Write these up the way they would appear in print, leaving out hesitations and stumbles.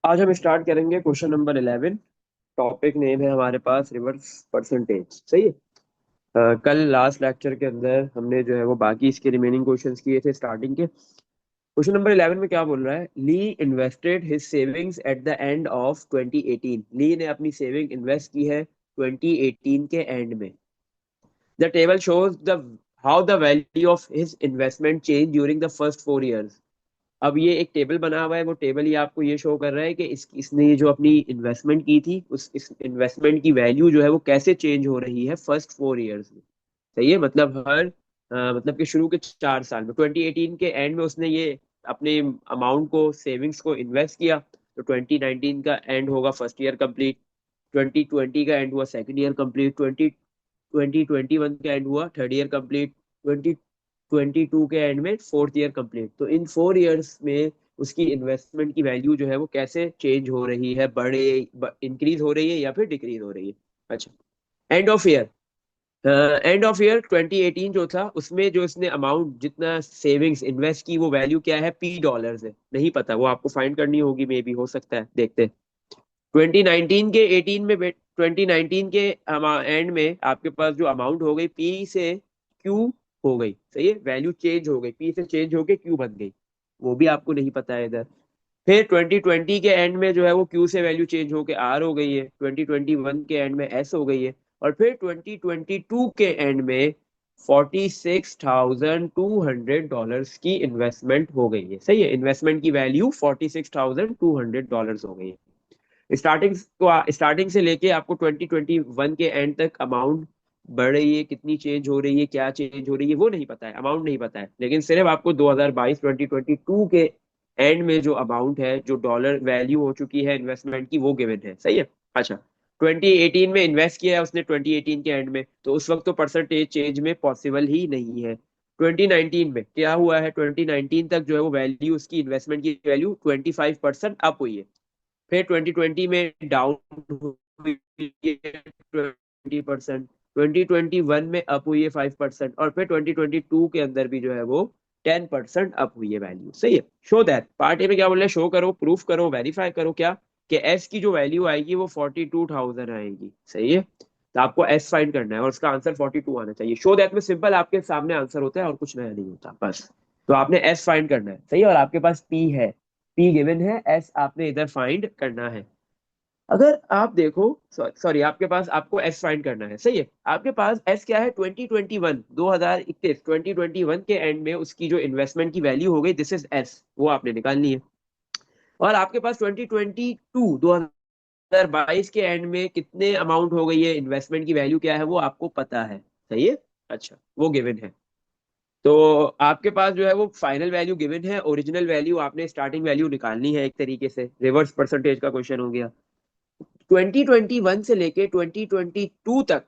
आज हम स्टार्ट करेंगे क्वेश्चन नंबर 11। टॉपिक नेम है हमारे पास रिवर्स परसेंटेज। सही है। कल लास्ट लेक्चर के अंदर हमने जो है वो बाकी इसके रिमेनिंग क्वेश्चंस किए थे स्टार्टिंग के। क्वेश्चन नंबर 11 में क्या बोल रहा है? Lee invested his savings at the end of 2018। Lee ने अपनी सेविंग इन्वेस्ट की है 2018 के एंड में। The table shows the how the value of his investment change during the first 4 years। अब ये एक टेबल बना हुआ है, वो टेबल ये आपको ये शो कर रहा है कि इसने ये जो अपनी इन्वेस्टमेंट की थी उस इस इन्वेस्टमेंट की वैल्यू जो है वो कैसे चेंज हो रही है फर्स्ट 4 years में। सही है। मतलब मतलब कि शुरू के 4 साल में 2018 के एंड में उसने ये अपने अमाउंट को सेविंग्स को इन्वेस्ट किया। तो 2019 का एंड होगा फर्स्ट ईयर कंप्लीट। 2020 का एंड हुआ सेकंड ईयर कंप्लीट। 2021 का एंड हुआ थर्ड ईयर कंप्लीट। 2022 के एंड में फोर्थ ईयर कंप्लीट। तो इन 4 years में उसकी इन्वेस्टमेंट की वैल्यू जो है वो कैसे चेंज हो रही है, बढ़े, इंक्रीज हो रही है या फिर डिक्रीज हो रही है। अच्छा। End of year, end of year 2018 जो था उसमें जो इसने अमाउंट जितना सेविंग्स इन्वेस्ट की वो वैल्यू क्या है? $P है। नहीं पता, वो आपको फाइंड करनी होगी, मे बी हो सकता है, देखते हैं। 2019 के 18 में 2019 के एंड में आपके पास जो अमाउंट हो गई पी से क्यू हो गई। सही है। वैल्यू चेंज हो गई, पी से चेंज होके क्यू बन गई। वो भी आपको नहीं पता है इधर। फिर 2020 के एंड में जो है वो क्यू से वैल्यू चेंज होके आर हो गई है। 2021 के एंड में एस हो गई है। और फिर 2022 के एंड में $46,200 की इन्वेस्टमेंट हो गई है। सही है। इन्वेस्टमेंट की वैल्यू $46,200 हो गई है। स्टार्टिंग से लेके आपको 2021 के एंड तक अमाउंट बढ़ रही है, कितनी चेंज हो रही है, क्या चेंज हो रही है वो नहीं पता है, अमाउंट नहीं पता है। लेकिन सिर्फ आपको 2022 2022 के एंड में जो अमाउंट है, जो डॉलर वैल्यू हो चुकी है इन्वेस्टमेंट की, वो गिवन है। सही है। अच्छा। 2018 में इन्वेस्ट किया है उसने 2018 के एंड में, तो उस वक्त तो परसेंटेज चेंज में पॉसिबल ही नहीं है। 2019 में क्या हुआ है? 2019 तक जो है वो वैल्यू, उसकी इन्वेस्टमेंट की वैल्यू 25% अप हुई है। फिर 2020 में डाउन हुई है 20%। 2021 में अप हुई है 5%। और फिर 2022 के अंदर भी जो है वो 10% अप हुई है वैल्यू। सही है। शो दैट, पार्ट ए में क्या बोल रहे हैं? शो करो, प्रूफ करो, वेरीफाई करो क्या कि एस की जो वैल्यू आएगी वो 42,000 आएगी। सही है। तो आपको एस फाइंड करना है और उसका आंसर 42 आना चाहिए। शो दैट में सिंपल आपके सामने आंसर होता है और कुछ नया नहीं होता बस। तो आपने एस फाइंड करना है। सही है। और आपके पास पी है, पी गिवन है, एस आपने इधर फाइंड करना है। अगर आप देखो, सॉरी, आपके पास आपको एस फाइंड करना है। सही है। आपके पास एस क्या है? 2021, 2021, 2021 के एंड में उसकी जो इन्वेस्टमेंट की वैल्यू हो गई, दिस इज एस, वो आपने निकालनी है। और आपके पास 2022, 2022 के एंड में कितने अमाउंट हो गई है, इन्वेस्टमेंट की वैल्यू क्या है, वो आपको पता है। सही है। अच्छा, वो गिवन है। तो आपके पास जो है वो फाइनल वैल्यू गिवन है, ओरिजिनल वैल्यू आपने स्टार्टिंग वैल्यू निकालनी है। एक तरीके से रिवर्स परसेंटेज का क्वेश्चन हो गया। 2021 से लेके 2022 तक,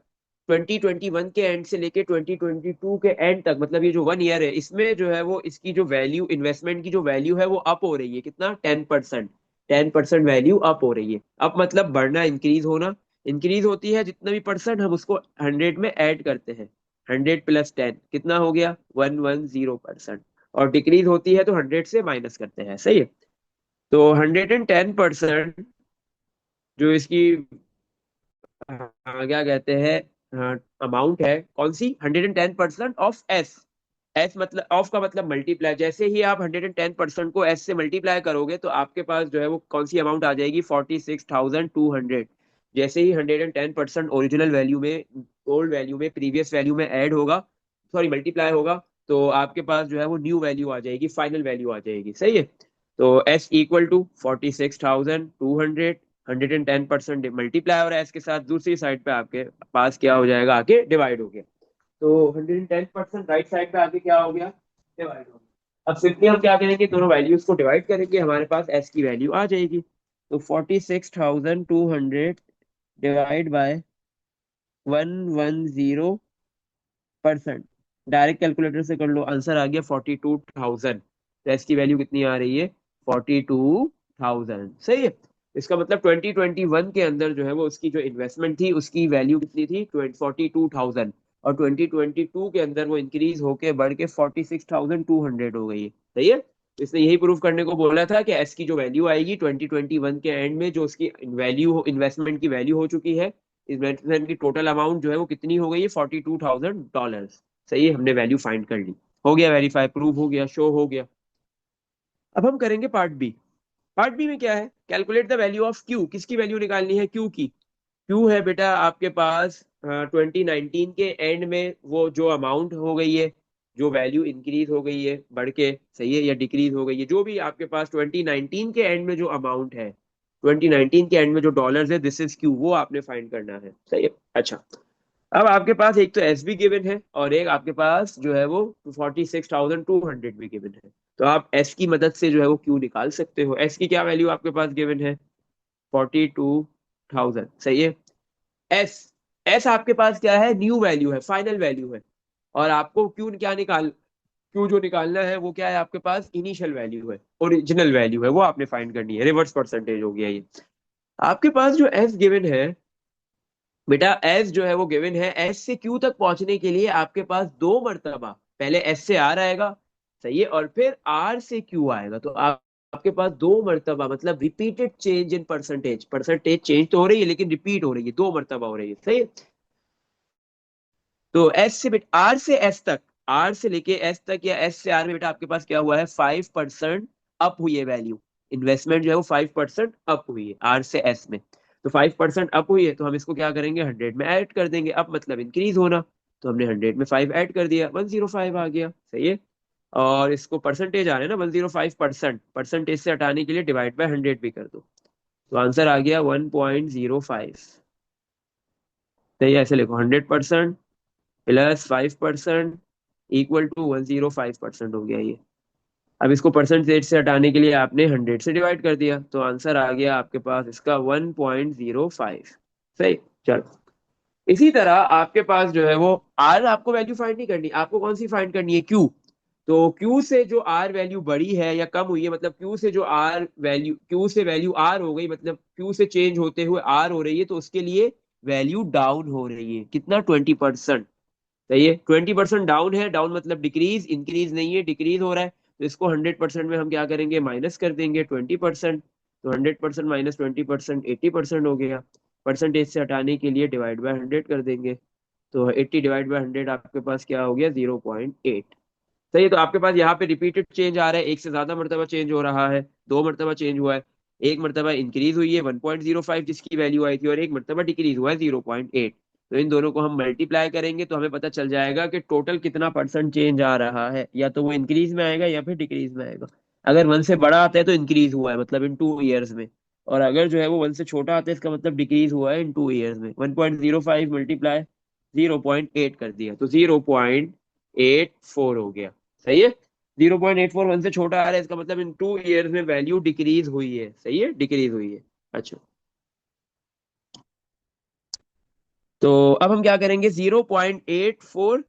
2021 के एंड से लेके 2022 के एंड तक, मतलब ये जो 1 ईयर है, इसमें जो है वो इसकी जो वैल्यू, इन्वेस्टमेंट की जो वैल्यू है वो अप हो रही है। कितना? 10%। 10% वैल्यू अप हो रही है। अप मतलब बढ़ना, इंक्रीज होना। इंक्रीज होती है जितना भी परसेंट, हम उसको 100 में ऐड करते हैं। 100 प्लस 10 कितना हो गया? 110%। और डिक्रीज होती है तो 100 से माइनस करते हैं। सही है। तो 110% जो इसकी क्या कहते हैं, अमाउंट है, कौन सी? 110% ऑफ एस। एस मतलब, ऑफ का मतलब मल्टीप्लाई। जैसे ही आप 110% को एस से मल्टीप्लाई करोगे तो आपके पास जो है वो कौन सी अमाउंट आ जाएगी? 46,200। जैसे ही 110% ओरिजिनल वैल्यू में, ओल्ड वैल्यू में, प्रीवियस वैल्यू में ऐड होगा, सॉरी मल्टीप्लाई होगा, तो आपके पास जो है वो न्यू वैल्यू आ जाएगी, फाइनल वैल्यू आ जाएगी। सही है। तो एस इक्वल टू 46,200, 110% मल्टीप्लाई और एस के साथ दूसरी साइड पे आपके पास क्या हो जाएगा? आके डिवाइड हो गया। तो 110% राइट साइड पे आके क्या हो गया? डिवाइड हो गया। अब सिंपली हम क्या करेंगे, दोनों वैल्यूज को डिवाइड करेंगे, हमारे पास एस की वैल्यू आ जाएगी। तो 46,200 डिवाइड बाय 110%। डायरेक्ट कैलकुलेटर से कर लो, आंसर आ गया 42,000। तो एस की वैल्यू कितनी आ रही है? 42,000। सही है। इसका मतलब 2021 के अंदर जो है वो उसकी जो इन्वेस्टमेंट थी उसकी वैल्यू कितनी थी? 42,000। और 2022 के अंदर वो इंक्रीज होके बढ़ के 46,200 हो गई है। सही है। तो इसने यही प्रूव करने को बोला था कि एस की जो वैल्यू आएगी 2021 के एंड में, जो उसकी वैल्यू इन्वेस्टमेंट की वैल्यू हो चुकी है, इन्वेस्टमेंट की टोटल अमाउंट जो है वो कितनी हो गई है, $42,000। सही है, हमने वैल्यू फाइंड कर ली, हो गया वेरीफाई, प्रूव हो गया, शो हो गया। अब हम करेंगे पार्ट बी। पार्ट बी में क्या है, calculate the value of Q. किसकी वैल्यू निकालनी है, क्यू की। क्यू है बेटा आपके पास 2019 के एंड में वो जो अमाउंट हो गई है, जो वैल्यू इंक्रीज हो गई है बढ़ के, सही है, या डिक्रीज हो गई है, जो भी आपके पास 2019 के एंड में जो अमाउंट है, 2019 के एंड में जो डॉलर्स है, दिस इज क्यू, वो आपने फाइंड करना है। सही है, अच्छा। अब आपके पास एक तो एस भी गिवन है और एक आपके पास जो है वो 46,200 भी गिवन है। तो आप एस की मदद से जो है वो क्यू निकाल सकते हो। एस की क्या वैल्यू आपके पास गिवन है, 42,000। सही है। एस, एस आपके पास क्या है, न्यू वैल्यू है, फाइनल वैल्यू है। और आपको क्यू क्या निकाल, क्यू जो निकालना है वो क्या है आपके पास, इनिशियल वैल्यू है, ओरिजिनल वैल्यू है, वो आपने फाइंड करनी है। रिवर्स परसेंटेज हो गया ये। आपके पास जो एस गिवन है बेटा, एस जो है वो गिवन है, एस से क्यू तक पहुंचने के लिए आपके पास दो मर्तबा, पहले एस से आर आएगा, सही है, और फिर आर से क्यू आएगा। तो आपके पास दो मर्तबा, मतलब repeated change in percentage, percentage change तो हो रही है लेकिन रिपीट हो रही है, दो मर्तबा हो रही है। सही है। तो एस से बेटा, आर से एस तक, आर से लेके एस तक या एस से आर में बेटा आपके पास क्या हुआ है, 5% अप हुई है वैल्यू। इन्वेस्टमेंट जो है वो 5% अप हुई है आर से एस में। तो 5% अप हुई है तो हम इसको क्या करेंगे, 100 में ऐड कर देंगे। अब मतलब इंक्रीज होना, तो हमने 100 में 5 ऐड कर दिया, 105 आ गया। सही है। और इसको परसेंटेज आ रहा है ना, 105%, परसेंटेज से हटाने के लिए डिवाइड बाय 100 भी कर दो, तो आंसर आ गया 1.05। सही है, ऐसे लिखो, 100% प्लस 5% इक्वल टू 105% हो गया ये। अब इसको परसेंटेज से हटाने के लिए आपने 100 से डिवाइड कर दिया, तो आंसर आ गया आपके पास इसका 1.05। सही। चलो, इसी तरह आपके पास जो है वो आर, आपको वैल्यू फाइंड नहीं करनी, आपको कौन सी फाइंड करनी है, क्यू। तो क्यू से जो आर वैल्यू बढ़ी है या कम हुई है, मतलब क्यू से जो आर वैल्यू, क्यू से वैल्यू आर हो गई, मतलब क्यू से चेंज होते हुए आर हो रही है, तो उसके लिए वैल्यू डाउन हो रही है, कितना, 20%। सही है, 20% डाउन है, डाउन मतलब डिक्रीज, इंक्रीज नहीं है, डिक्रीज हो रहा है। तो इसको 100% में हम क्या करेंगे, माइनस कर देंगे 20%। तो 100% माइनस 20% 80% हो गया। परसेंटेज से हटाने के लिए डिवाइड बाय 100 कर देंगे, तो 80 डिवाइड बाय 100 आपके पास क्या हो गया, 0.8। सही है। तो आपके पास यहाँ पे रिपीटेड चेंज आ रहा है, एक से ज्यादा मरतबा चेंज हो रहा है, दो मरतबा चेंज हुआ है। एक मरतबा इंक्रीज हुई है 1.05 जिसकी वैल्यू आई थी, और एक मरतबा डिक्रीज हुआ है 0.8। तो इन दोनों को हम मल्टीप्लाई करेंगे तो हमें पता चल जाएगा कि टोटल कितना परसेंट चेंज आ रहा है, या तो वो इंक्रीज में आएगा या फिर डिक्रीज में आएगा। अगर वन से बड़ा आता है तो इंक्रीज हुआ है, मतलब इन 2 ईयर्स में। और अगर जो है वो वन से छोटा आता है, इसका मतलब डिक्रीज हुआ है इन 2 ईयर्स में। 1.05 मल्टीप्लाई 0.8 कर दिया, तो 0.84 हो गया। सही है। 0.84 वन से छोटा आ रहा है, इसका मतलब इन 2 ईयर्स में वैल्यू डिक्रीज हुई है। सही है, डिक्रीज हुई है। अच्छा, तो अब हम क्या करेंगे, 0.84,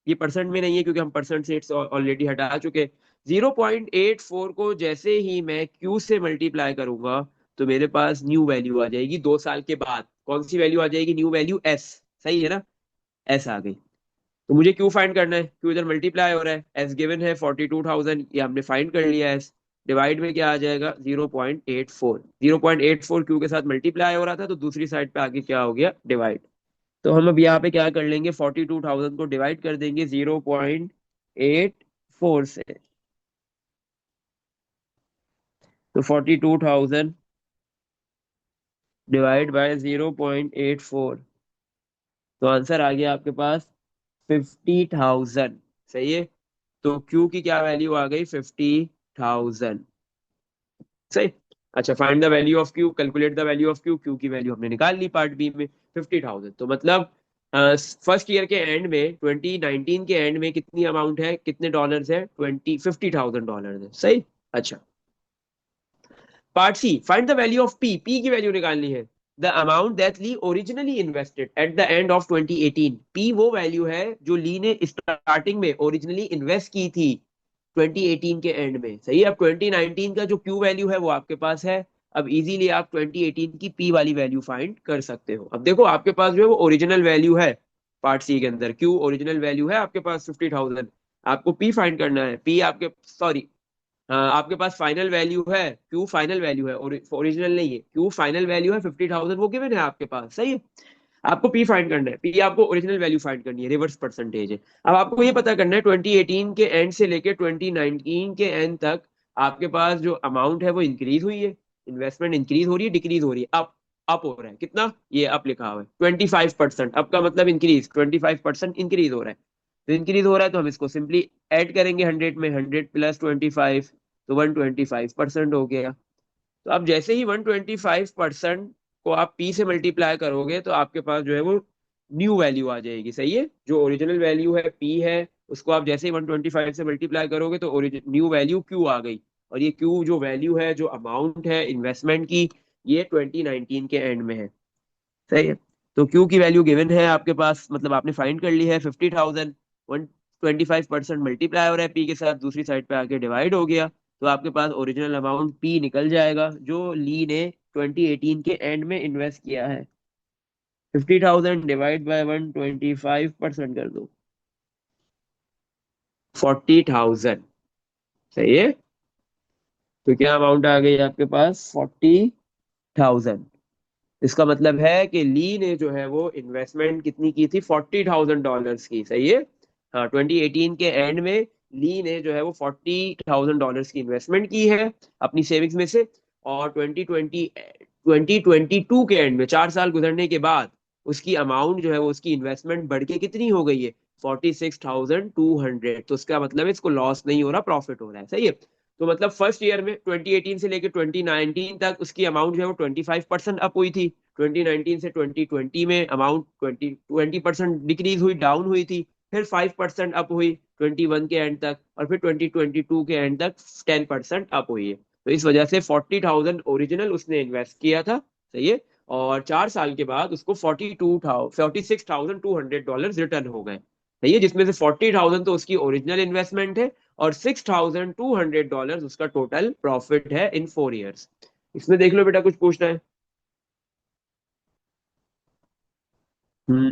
ये परसेंट में नहीं है क्योंकि हम परसेंट से ऑलरेडी हटा चुके। 0.84 को जैसे ही मैं क्यू से मल्टीप्लाई करूंगा, तो मेरे पास न्यू वैल्यू आ जाएगी 2 साल के बाद। कौन सी वैल्यू आ जाएगी, न्यू वैल्यू एस। सही है ना, एस आ गई। तो मुझे क्यू फाइंड करना है, क्यू इधर मल्टीप्लाई हो रहा है, एस गिवन है 42,000, ये हमने फाइंड कर लिया। एस डिवाइड में क्या आ जाएगा, 0.84। 0.84 क्यू के साथ मल्टीप्लाई हो रहा था, तो दूसरी साइड पे आगे क्या हो गया, डिवाइड। तो हम अब यहाँ पे क्या कर लेंगे, 42,000 को डिवाइड कर देंगे 0.84 से। तो 42,000 डिवाइड बाय 0.84, तो आंसर आ गया आपके पास 50,000। सही है। तो क्यू की क्या वैल्यू आ गई, 50,000। सही। अच्छा, find the value of Q, calculate the value of Q. Q की वैल्यू हमने निकाल ली पार्ट बी में, 50,000। तो मतलब फर्स्ट ईयर के एंड में, 2019 के एंड में कितनी अमाउंट है, कितने डॉलर्स है, 50,000 डॉलर है। सही। अच्छा, part C, find the value of P. P की वैल्यू निकालनी है, the amount that Lee originally invested at the end of 2018। P वो वैल्यू है जो ली ने स्टार्टिंग में ओरिजिनली इन्वेस्ट की थी 2018 के एंड में। सही है। अब 2019 का जो क्यू वैल्यू है वो आपके पास है। अब इजीली आप 2018 की पी वाली वैल्यू फाइंड कर सकते हो। अब देखो आपके पास जो है वो ओरिजिनल वैल्यू है, पार्ट सी के अंदर क्यू ओरिजिनल वैल्यू है आपके पास 50,000। आपको पी फाइंड करना है, पी आपके, सॉरी, आपके पास फाइनल वैल्यू है, क्यू फाइनल वैल्यू है और ओरिजिनल नहीं है, क्यू फाइनल वैल्यू है 50,000, वो गिवन है आपके पास, सही है। आपको पी फाइंड करना है, पी आपको ओरिजिनल वैल्यू फाइंड करनी है, रिवर्स परसेंटेज है। अब आपको ये पता करना है 2018 के एंड से लेके 2019 के एंड तक आपके पास जो अमाउंट है वो इंक्रीज हुई है, इन्वेस्टमेंट इंक्रीज हो रही है, डिक्रीज हो रही है, अप हो रहा है, कितना, ये अप लिखा हुआ है 25%, अप का मतलब इंक्रीज, 25% इंक्रीज हो रहा है। तो इंक्रीज हो रहा है तो हम इसको सिंपली ऐड करेंगे 100 में, 100 + 25, तो 125% हो गया। तो अब जैसे ही 125% को आप पी से मल्टीप्लाई करोगे तो आपके पास जो है वो न्यू वैल्यू आ जाएगी, सही है। जो ओरिजिनल वैल्यू है पी है, उसको आप जैसे ही 125 से मल्टीप्लाई करोगे तो न्यू वैल्यू क्यू आ गई। और ये क्यू जो वैल्यू है, जो अमाउंट है इन्वेस्टमेंट की, ये 2019 के एंड में है, सही है। तो क्यू की वैल्यू गिवन है आपके पास, मतलब आपने फाइंड कर ली है 50,000। 125% मल्टीप्लाई हो रहा है पी के साथ, दूसरी साइड पे आके डिवाइड हो गया, तो आपके पास ओरिजिनल अमाउंट पी निकल जाएगा जो ली ने 2018 के एंड में इन्वेस्ट किया है। 50,000 डिवाइड बाय 125% कर दो, 40,000, सही है। तो क्या अमाउंट आ गई आपके पास, 40,000। इसका मतलब है कि ली ने जो है वो इन्वेस्टमेंट कितनी की थी, $40,000 की, सही है। हाँ, 2018 के एंड में ली ने जो है वो $40,000 की इन्वेस्टमेंट की है अपनी सेविंग्स में से। और 2022 के एंड में, 4 साल गुजरने के बाद, उसकी अमाउंट जो है वो, उसकी इन्वेस्टमेंट बढ़ के कितनी हो गई है, 46,200। तो उसका मतलब है इसको लॉस नहीं हो रहा, प्रॉफिट हो रहा है, सही है। तो मतलब फर्स्ट ईयर में 2018 से लेकर 2019 तक उसकी अमाउंट जो है वो 25% अप हुई थी। 2019 से 2020 में अमाउंट 20% डिक्रीज हुई, डाउन हुई थी। फिर 5% अप हुई 21 के एंड तक, और फिर 2022 के एंड तक 10% अप हुई है। तो इस वजह से 40,000 ओरिजिनल उसने इन्वेस्ट किया था, सही है। और 4 साल के बाद उसको 46,200 रिटर्न हो गए, सही है, जिसमें से 40,000 तो उसकी ओरिजिनल इन्वेस्टमेंट है और $6,200 उसका टोटल प्रॉफिट है इन 4 ईयर्स। इसमें देख लो बेटा, कुछ पूछना है?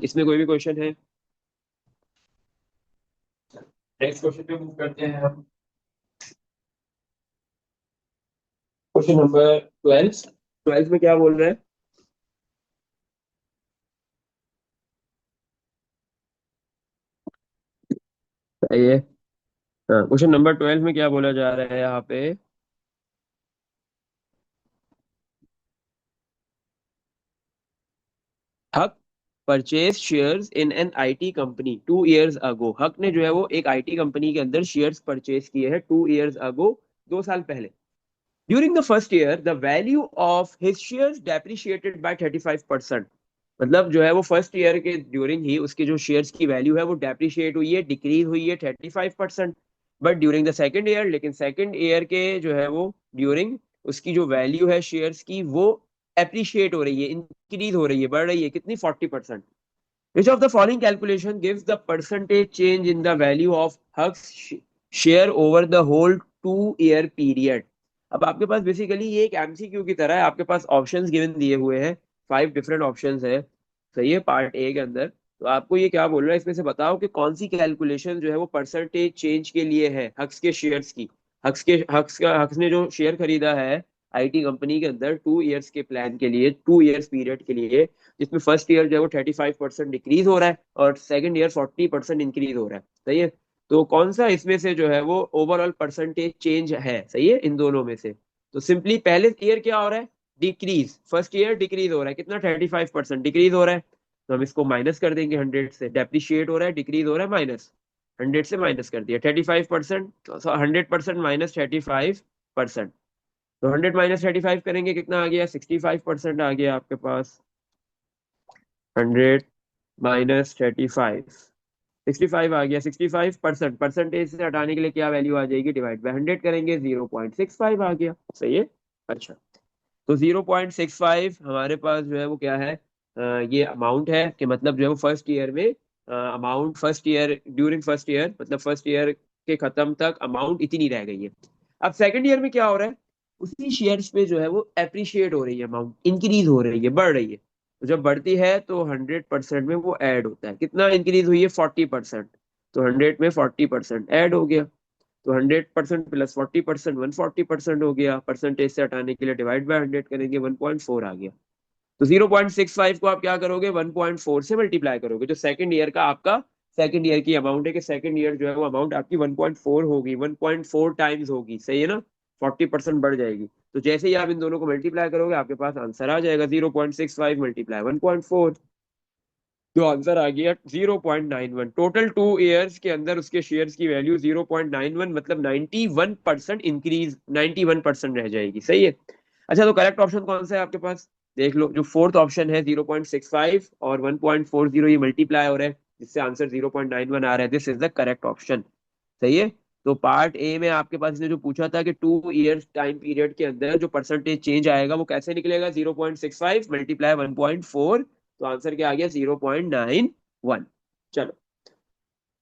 इसमें कोई भी क्वेश्चन है? नेक्स्ट क्वेश्चन पे मूव करते हैं हम। Question number 12। 12 में क्या बोल रहे हैं? ये क्वेश्चन नंबर 12 में क्या बोला जा रहा है यहाँ पे? हक purchase shares in an IT company 2 years अगो। हक ने जो है वो एक आईटी कंपनी के अंदर शेयर्स परचेज किए हैं 2 years अगो, 2 साल पहले। During the first year the value of his shares depreciated by 35%। मतलब जो है वो फर्स्ट ईयर के ड्यूरिंग ही उसके जो शेयर्स की वैल्यू है वो डेप्रिशिएट हुई है, डिक्रीज हुई है 35%। But during the second year, लेकिन सेकेंड ईयर के जो है वो ड्यूरिंग, उसकी जो वैल्यू है शेयर्स की वो एप्रिशिएट हो रही है, इंक्रीज हो रही है, बढ़ रही है, कितनी, 40%। Which of the following calculation gives the percentage change in the value of Huck's share over the whole 2 year period? अब आपके पास बेसिकली ये एक एमसीक्यू की तरह है, आपके पास ऑप्शंस गिवन दिए हुए हैं, 5 डिफरेंट ऑप्शंस है, सही है, पार्ट ए के अंदर। तो आपको ये क्या बोल रहा है, इसमें से बताओ कि कौन सी कैलकुलेशन जो है वो परसेंटेज चेंज के लिए है हक्स के शेयर्स की। हक्स ने जो शेयर खरीदा है आईटी कंपनी के अंदर 2 years के प्लान के लिए, 2 years पीरियड के लिए, जिसमें फर्स्ट ईयर जो है वो 35% डिक्रीज हो रहा है और सेकंड ईयर 40% इंक्रीज हो रहा है, सही है। तो कौन सा इसमें से जो है वो ओवरऑल परसेंटेज चेंज है, सही है, इन दोनों में से? तो सिंपली पहले ईयर क्या हो रहा है, डिक्रीज, फर्स्ट ईयर डिक्रीज हो रहा है, कितना, 35% डिक्रीज हो रहा है। तो हम इसको माइनस कर देंगे 100 से, डेप्रिशिएट हो रहा है, डिक्रीज हो रहा है, माइनस 100 से माइनस कर दिया 35%, तो 100% माइनस 35%। तो 100 - 35 करेंगे, कितना आ गया, 65% आ गया आपके पास। 100 - 35, 65 आ गया। 65% परसेंटेज से हटाने के लिए क्या वैल्यू आ जाएगी, डिवाइड बाय 100 करेंगे, 0.65 आ गया, सही है। अच्छा, तो 0.65 हमारे पास जो है वो क्या है, ये अमाउंट है, कि मतलब जो है वो फर्स्ट ईयर में amount, first year, during first year, मतलब फर्स्ट ईयर के खत्म तक अमाउंट इतनी रह गई है। अब सेकंड ईयर में क्या हो रहा है, उसी शेयर्स पे जो है वो एप्रिशिएट हो रही है, अमाउंट इंक्रीज हो रही है, बढ़ रही है। तो जब बढ़ती है तो 100% में वो ऐड होता है, कितना इंक्रीज हुई है, 40%। तो 100 में 40% ऐड हो गया। तो 100% प्लस 40%, 140% हो गया। परसेंटेज से हटाने के लिए डिवाइड बाय 100 करेंगे, 1.4 आ गया। तो 0.65 को आप क्या करोगे, 1.4 से मल्टीप्लाई करोगे, जो सेकंड ईयर का आपका सेकंड ईयर की अमाउंट है, कि सेकंड ईयर जो है वो अमाउंट आपकी 1.4 होगी, 1.4 टाइम्स होगी, सही है ना। 40% बढ़ जाएगी। तो जैसे ही आप इन दोनों को मल्टीप्लाई करोगे आपके पास आंसर आ जाएगा 0.65 मल्टीप्लाई 1.4। जो आंसर आ गया 0.91। टोटल 2 ईयर्स के अंदर उसके शेयर्स की वैल्यू 0.91, मतलब 91% इंक्रीज, 91% रह जाएगी, सही है। अच्छा, तो करेक्ट ऑप्शन कौन सा है आपके पास, देख लो। जो फोर्थ ऑप्शन है 0.65 और 1.40 ये मल्टीप्लाई हो रहा है, जिससे आंसर 0.91 आ रहा है। This is the correct option, सही है। तो पार्ट ए में आपके पास इसने जो पूछा था कि 2 ईयर्स टाइम पीरियड के अंदर जो परसेंटेज चेंज आएगा वो कैसे निकलेगा, 0.65 मल्टीप्लाई 1.4। तो आंसर क्या आ गया, 0.91। चलो,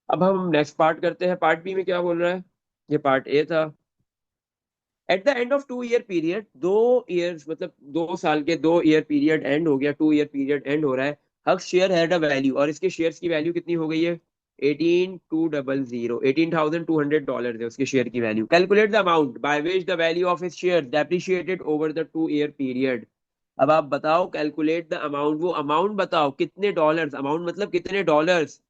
अब हम नेक्स्ट पार्ट करते हैं। पार्ट बी में क्या बोल रहा है, ये पार्ट ए था। Eight the end of 2 year period, 2 years मतलब 2 साल के 2 ईयर पीरियड एंड हो गया, 2 ईयर पीरियड एंड हो रहा है। हक शेयर हैड अ वैल्यू, और इसके शेयर्स की वैल्यू कितनी हो गई है, 18,200, $18,200 है उसके शेयर की value. Calculate the amount by which the value of his share depreciated over the 2 year period. अब आप बताओ, कैलकुलेट द अमाउंट, वो अमाउंट बताओ कितने डॉलर्स, अमाउंट मतलब कितने डॉलर्स,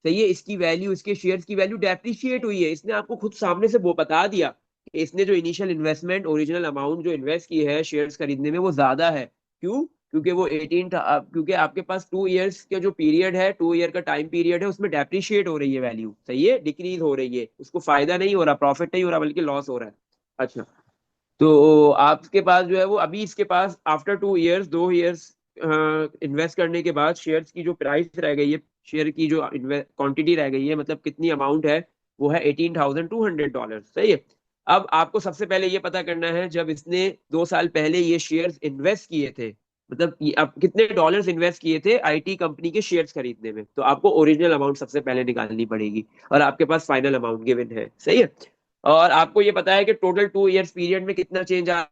सही है, इसकी वैल्यू, इसके शेयर्स की वैल्यू डेप्रिशिएट हुई है। इसने आपको खुद सामने से वो बता दिया कि इसने जो इनिशियल इन्वेस्टमेंट, ओरिजिनल अमाउंट जो इन्वेस्ट की है शेयर्स खरीदने में वो ज्यादा है। क्यों, क्योंकि वो 18 था। क्योंकि आपके पास 2 ईयर्स का जो पीरियड है, 2 ईयर का टाइम पीरियड है, उसमें डेप्रिशिएट हो रही है वैल्यू, सही है, डिक्रीज हो रही है, उसको फायदा नहीं हो रहा, प्रॉफिट नहीं हो रहा, बल्कि लॉस हो रहा है। अच्छा, तो आपके पास जो है वो अभी इसके पास आफ्टर 2 ईयर्स, 2 ईयर्स इन्वेस्ट करने के बाद शेयर्स की जो प्राइस रह गई है, शेयर की जो क्वांटिटी रह गई है, मतलब कितनी अमाउंट है, वो है $18,200, सही है। अब आपको सबसे पहले ये पता करना है, जब इसने 2 साल पहले ये शेयर्स इन्वेस्ट किए थे, मतलब अब कितने डॉलर्स इन्वेस्ट किए थे आईटी कंपनी के शेयर्स खरीदने में, तो आपको ओरिजिनल अमाउंट सबसे पहले निकालनी पड़ेगी, और आपके पास फाइनल अमाउंट गिवन है, सही है। और आपको ये पता है कि टोटल 2 ईयर्स पीरियड में कितना चेंज आ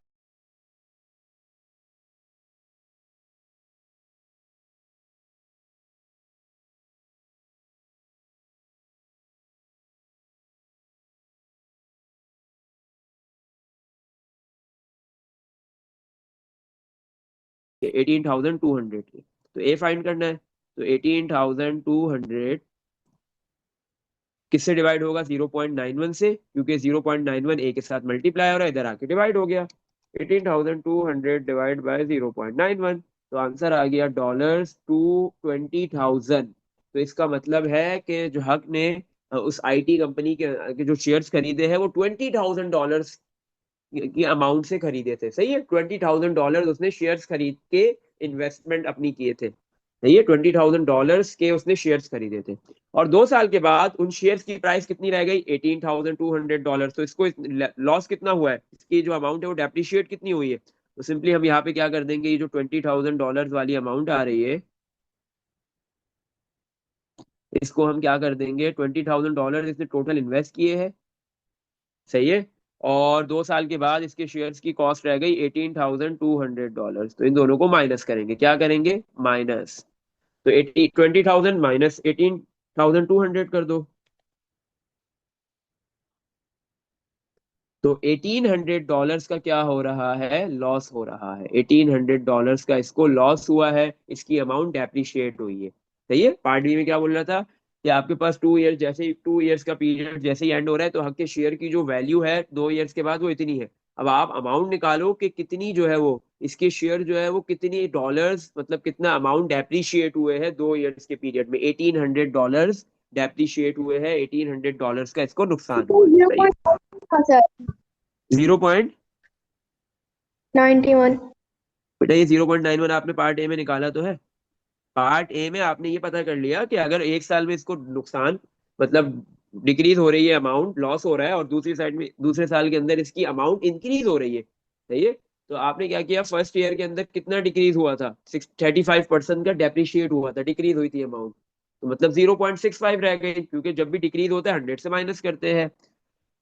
18,200 के। तो ए फाइंड करना है। तो 18,200 किससे डिवाइड होगा, 0.91 से, क्योंकि 0.91 ए के साथ मल्टीप्लाई हो रहा है, इधर आके डिवाइड हो गया। 18,200 डिवाइड बाय 0.91, तो आंसर आ गया $220,000। तो इसका मतलब है कि जो हक ने उस आईटी कंपनी के जो शेयर्स खरीदे हैं वो $20,000 की अमाउंट से खरीदे थे, सही है। $20,000 उसने शेयर्स खरीद के इन्वेस्टमेंट अपनी किए थे, सही है। $20,000 के उसने शेयर्स खरीदे थे, और 2 साल के बाद उन शेयर्स की प्राइस कितनी रह गई, $18,200। तो इसको लॉस कितना हुआ है, इसकी जो अमाउंट है वो डेप्रिशिएट कितनी हुई है। तो सिंपली हम यहाँ पे क्या कर देंगे, ये जो $20,000 वाली अमाउंट आ रही है, इसको हम क्या कर देंगे, $20,000 इसने टोटल इन्वेस्ट किए हैं, सही है। और 2 साल के बाद इसके शेयर्स की कॉस्ट रह गई $18,200। तो इन दोनों को माइनस करेंगे, क्या करेंगे, माइनस। तो 20,000 माइनस 18,200 कर दो। तो $1,800 का क्या हो रहा है, लॉस हो रहा है। $1,800 का इसको लॉस हुआ है, इसकी अमाउंट डेप्रिशिएट हुई है, सही है। पार्ट बी में क्या बोल रहा था, कि आपके पास 2 ईयर, जैसे ही 2 ईयर्स का पीरियड जैसे ही एंड हो रहा है, तो हक के शेयर की जो वैल्यू है 2 ईयर्स के बाद वो इतनी है। अब आप अमाउंट निकालो कि कितनी जो है वो, इसके शेयर जो है वो कितनी डॉलर्स, मतलब कितना अमाउंट डेप्रिशिएट हुए हैं 2 ईयर्स के पीरियड में। $1,800 डेप्रिशिएट हुए हैं, $1,800 का इसको नुकसान तो हुआ है, जीरो सही है। पॉइंट था सर। 91। बेटा ये 0.91 आपने पार्ट ए में निकाला तो है। पार्ट ए में आपने ये पता कर लिया कि अगर एक साल में इसको नुकसान, मतलब डिक्रीज हो रही है, अमाउंट लॉस हो रहा है, और दूसरी साइड में दूसरे साल के अंदर इसकी अमाउंट इंक्रीज हो रही है, सही है। तो आपने क्या किया, फर्स्ट ईयर के अंदर कितना डिक्रीज हुआ था, 35% का डेप्रिशिएट हुआ था, डिक्रीज हुई थी अमाउंट। तो मतलब 0.65 रह गई, क्योंकि जब भी डिक्रीज होता है 100 से माइनस करते हैं।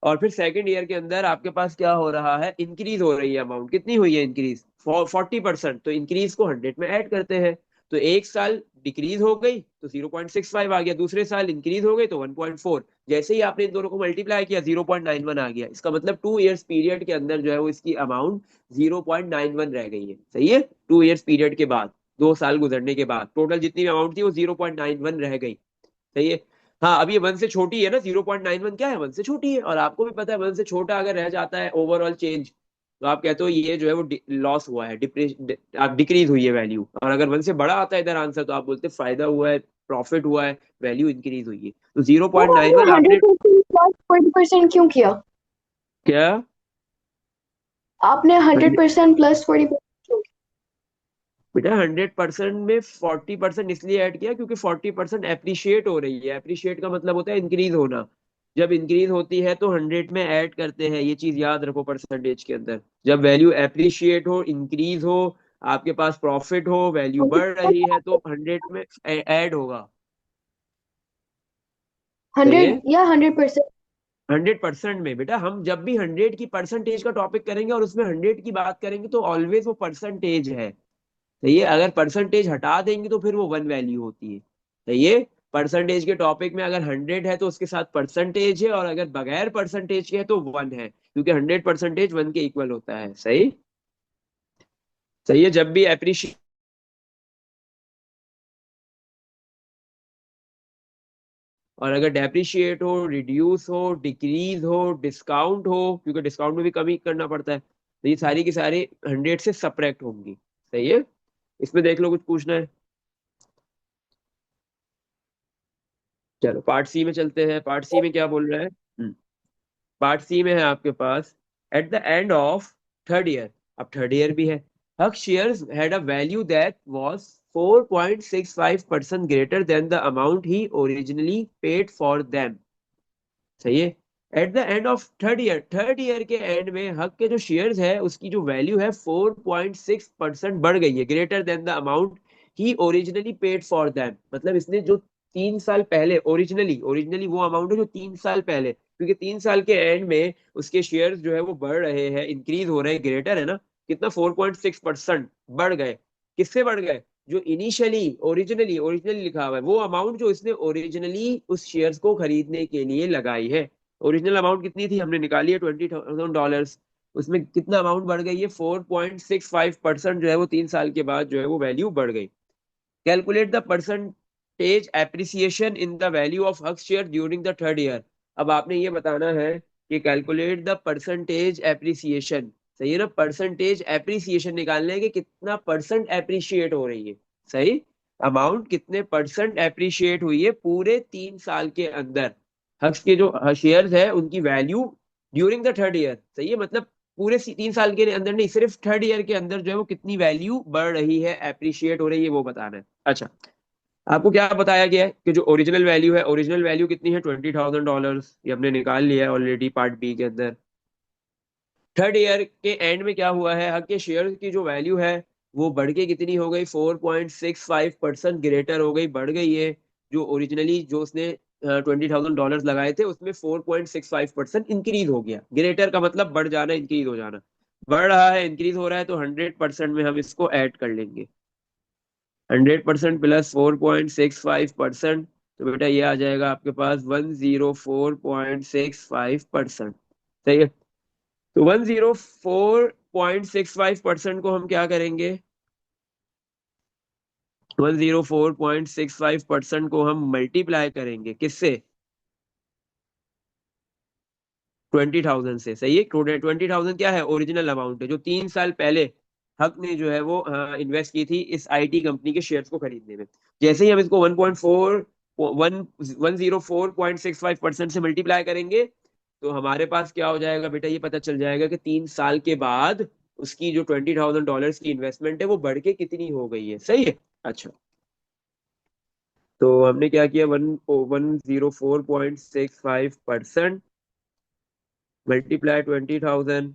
और फिर सेकंड ईयर के अंदर आपके पास क्या हो रहा है, इंक्रीज हो रही है अमाउंट, कितनी हुई है इंक्रीज, 40%। तो इंक्रीज को 100 में ऐड करते हैं। तो एक साल डिक्रीज हो गई तो 0.65 आ गया, दूसरे साल इंक्रीज हो गई तो 1.4। जैसे ही आपने इन दोनों को मल्टीप्लाई किया 0.91 आ गया। इसका मतलब 2 इयर्स पीरियड के अंदर जो है वो इसकी अमाउंट 0.91 रह गई है। सही है, 2 इयर्स पीरियड के बाद, 2 साल गुजरने के बाद टोटल जितनी भी अमाउंट थी वो 0.91 रह गई। सही है। हाँ, अब ये 1 से छोटी है ना, 0.91 क्या है, 1 से छोटी है, और आपको भी पता है 1 से छोटा अगर रह जाता है ओवरऑल चेंज तो आप कहते हो ये जो है वो लॉस हुआ है, आप डिक्रीज हुई है वैल्यू। और अगर 1 से बड़ा आता है इधर आंसर तो आप बोलते हैं फायदा हुआ है, प्रॉफिट हुआ है, वैल्यू इंक्रीज हुई है। तो जीरो वो पॉइंट नाइन आपने वन आपने 100% प्लस 40% क्यों किया? क्या, आपने 100% प्लस 40% क्यों बेटा 100% में 40% इसलिए ऐड किया क्योंकि 40% एप्रिशिएट हो रही है। एप्रिशिएट का मतलब होता है इंक्रीज होना। जब इंक्रीज होती है तो 100 में ऐड करते हैं, ये चीज याद रखो परसेंटेज के अंदर। जब वैल्यू एप्रिशिएट हो, इंक्रीज हो, आपके पास प्रॉफिट हो, वैल्यू बढ़ रही है तो 100 में ऐड होगा। सही 100 है। या 100%? 100% में बेटा, हम जब भी 100 की परसेंटेज का टॉपिक करेंगे और उसमें 100 की बात करेंगे तो ऑलवेज वो परसेंटेज है। सही है, अगर परसेंटेज हटा देंगे तो फिर वो वन वैल्यू होती है। सही है, परसेंटेज के टॉपिक में अगर 100 है तो उसके साथ परसेंटेज है, और अगर बगैर परसेंटेज के है तो 1 है, क्योंकि 100% 1 के इक्वल होता है। सही। सही है, जब भी अप्रिशिएट और अगर डेप्रिशिएट हो, रिड्यूस हो, डिक्रीज हो, डिस्काउंट हो, क्योंकि डिस्काउंट में भी कमी करना पड़ता है, तो ये सारी की सारी 100 से सब्ट्रैक्ट होंगी। सही है। इसमें देख लो, कुछ पूछना है? चलो पार्ट सी में चलते हैं। पार्ट सी में क्या बोल रहा है? पार्ट सी में है आपके पास, at the end of third year, अब थर्ड ईयर भी है, Huck shares had a value that was 4.65% greater than the amount he originally paid for them. सही है। At the end of third year, third year के end में Huck के जो shares है उसकी जो वैल्यू है 4.6% बढ़ गई है, greater than the amount he originally paid for them. मतलब इसने जो 3 साल पहले, ओरिजिनली ओरिजिनली वो अमाउंट है जो 3 साल पहले, क्योंकि 3 साल के एंड में उसके शेयर्स जो है वो बढ़ रहे हैं, इंक्रीज हो रहे हैं, ग्रेटर है ना, कितना, 4.6% बढ़ गए। किससे बढ़ गए? जो इनिशियली ओरिजिनली ओरिजिनली लिखा हुआ है वो अमाउंट जो इसने ओरिजिनली उस शेयर्स को खरीदने के लिए लगाई है। ओरिजिनल अमाउंट कितनी थी, हमने निकाली है $20,000। उसमें कितना अमाउंट बढ़ गई है, 4.65% जो है वो 3 साल के बाद जो है वो वैल्यू बढ़ गई। Calculate the percentage appreciation in the value of Huck share during the third year. अब आपने ये बताना है कि कैलकुलेट द परसेंटेज एप्रिसिएशन। सही है ना, परसेंटेज एप्रिसिएशन निकालना है कि कितना परसेंट एप्रिशिएट हो रही है। सही, अमाउंट कितने परसेंट एप्रिशिएट हुई है पूरे 3 साल के अंदर, हक्स के जो शेयर्स है उनकी value during the third year. सही है, मतलब पूरे 3 साल के अंदर नहीं, सिर्फ थर्ड ईयर के अंदर जो है वो कितनी वैल्यू बढ़ रही है, एप्रिशिएट हो रही है, वो बताना है। अच्छा, आपको क्या बताया गया है कि जो ओरिजिनल वैल्यू है, ओरिजिनल वैल्यू कितनी है, $20,000, ये हमने निकाल लिया है ऑलरेडी पार्ट बी के अंदर। थर्ड ईयर के एंड में क्या हुआ है, हक के शेयर की जो वैल्यू है वो बढ़ के कितनी हो गई, 4.65% ग्रेटर हो गई, बढ़ गई है। जो ओरिजिनली जो उसने $20,000 लगाए थे उसमें 4.65% इंक्रीज हो गया। ग्रेटर का मतलब बढ़ जाना, इंक्रीज हो जाना, बढ़ रहा है, इंक्रीज हो रहा है, तो 100% में हम इसको ऐड कर लेंगे। 100% प्लस 4.65%, तो बेटा ये आ जाएगा आपके पास 104.65%। सही है। तो 104.65% को हम क्या करेंगे, 104.65% को हम मल्टीप्लाई करेंगे किससे, 20,000 से। सही है, 20,000 क्या है, ओरिजिनल अमाउंट है जो 3 साल पहले हक ने जो है वो इन्वेस्ट की थी इस आईटी कंपनी के शेयर्स को खरीदने में। जैसे ही हम इसको 104.65% से मल्टीप्लाई करेंगे तो हमारे पास क्या हो जाएगा बेटा, ये पता चल जाएगा कि 3 साल के बाद उसकी जो $20,000 की इन्वेस्टमेंट है वो बढ़ के कितनी हो गई है। सही है। अच्छा, तो हमने क्या किया, 104.65% मल्टीप्लाई 20,000,